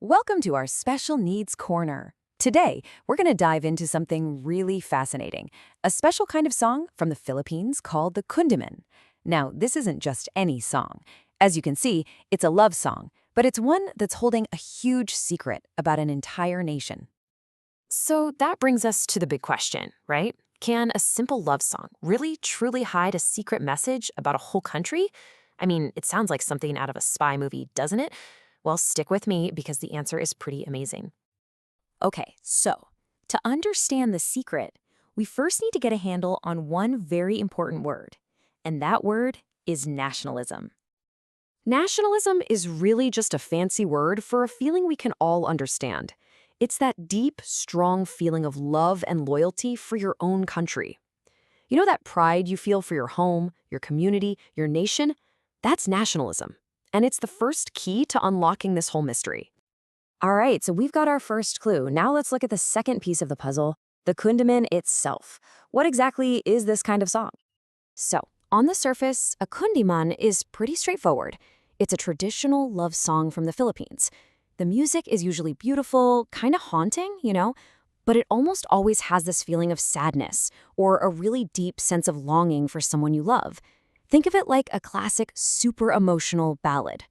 Welcome to our Special Needs Corner. Today, we're going to dive into something really fascinating, a special kind of song from the Philippines called the Kundiman. Now, this isn't just any song. As you can see, it's a love song, but it's one that's holding a huge secret about an entire nation. So that brings us to the big question, right? Can a simple love song really truly hide a secret message about a whole country? I mean, it sounds like something out of a spy movie, doesn't it? Well, stick with me because the answer is pretty amazing. Okay, so to understand the secret, we first need to get a handle on one very important word, and that word is nationalism. Nationalism is really just a fancy word for a feeling we can all understand. It's that deep, strong feeling of love and loyalty for your own country. You know that pride you feel for your home, your community, your nation? That's nationalism. And it's the first key to unlocking this whole mystery. All right, so we've got our first clue. Now let's look at the second piece of the puzzle, the Kundiman itself. What exactly is this kind of song? So, on the surface, a Kundiman is pretty straightforward. It's a traditional love song from the Philippines. The music is usually beautiful, kind of haunting, but it almost always has this feeling of sadness or a really deep sense of longing for someone you love. Think of it like a classic, super emotional ballad.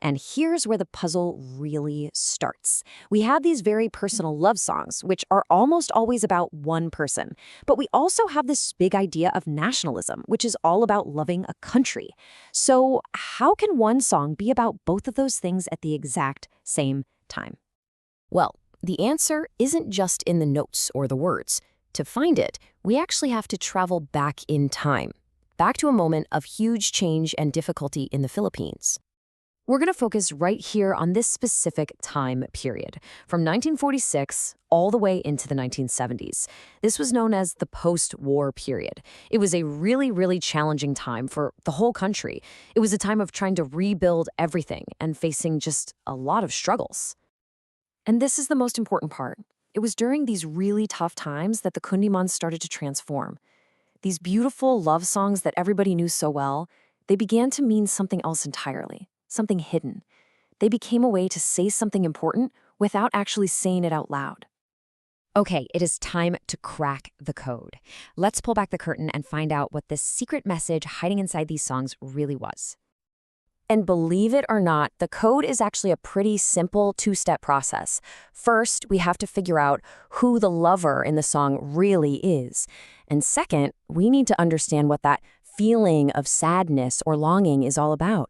And here's where the puzzle really starts. We have these very personal love songs, which are almost always about one person. But we also have this big idea of nationalism, which is all about loving a country. So how can one song be about both of those things at the exact same time? Well, the answer isn't just in the notes or the words. To find it, we actually have to travel back in time, back to a moment of huge change and difficulty in the Philippines. We're going to focus right here on this specific time period, from 1946 all the way into the 1970s. This was known as the post-war period. It was a really challenging time for the whole country. It was a time of trying to rebuild everything and facing just a lot of struggles. And this is the most important part. It was during these really tough times that the Kundiman started to transform. These beautiful love songs that everybody knew so well, they began to mean something else entirely. Something hidden. They became a way to say something important without actually saying it out loud. Okay, it is time to crack the code. Let's pull back the curtain and find out what this secret message hiding inside these songs really was. And believe it or not, the code is actually a pretty simple two-step process. First, we have to figure out who the lover in the song really is. And second, we need to understand what that feeling of sadness or longing is all about.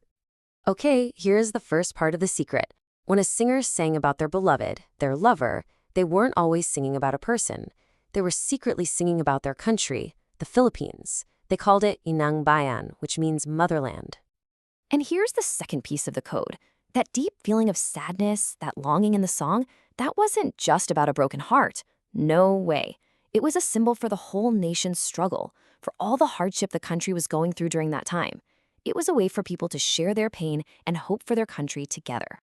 Okay, here's the first part of the secret. When a singer sang about their beloved, their lover, they weren't always singing about a person. They were secretly singing about their country, the Philippines. They called it Inang Bayan, which means Motherland. And here's the second piece of the code. That deep feeling of sadness, that longing in the song, that wasn't just about a broken heart. No way. It was a symbol for the whole nation's struggle, for all the hardship the country was going through during that time. It was a way for people to share their pain and hope for their country together.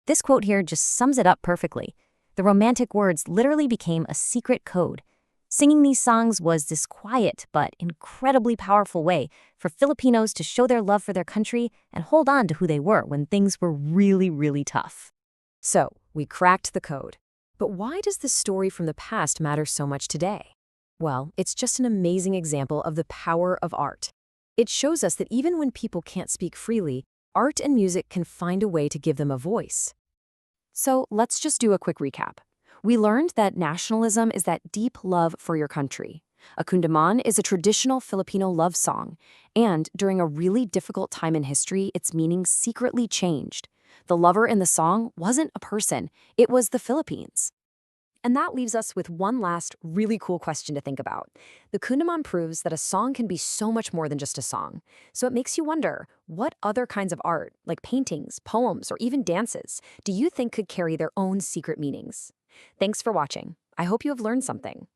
This quote here just sums it up perfectly. The romantic words literally became a secret code. Singing these songs was this quiet but incredibly powerful way for Filipinos to show their love for their country and hold on to who they were when things were really tough. So, we cracked the code. But why does this story from the past matter so much today? Well, it's just an amazing example of the power of art. It shows us that even when people can't speak freely, art and music can find a way to give them a voice. So let's just do a quick recap. We learned that nationalism is that deep love for your country. A Kundiman is a traditional Filipino love song, and during a really difficult time in history, its meaning secretly changed. The lover in the song wasn't a person, it was the Philippines. And that leaves us with one last really cool question to think about. The Kundiman proves that a song can be so much more than just a song. So it makes you wonder, what other kinds of art, like paintings, poems, or even dances, do you think could carry their own secret meanings? Thanks for watching. I hope you have learned something.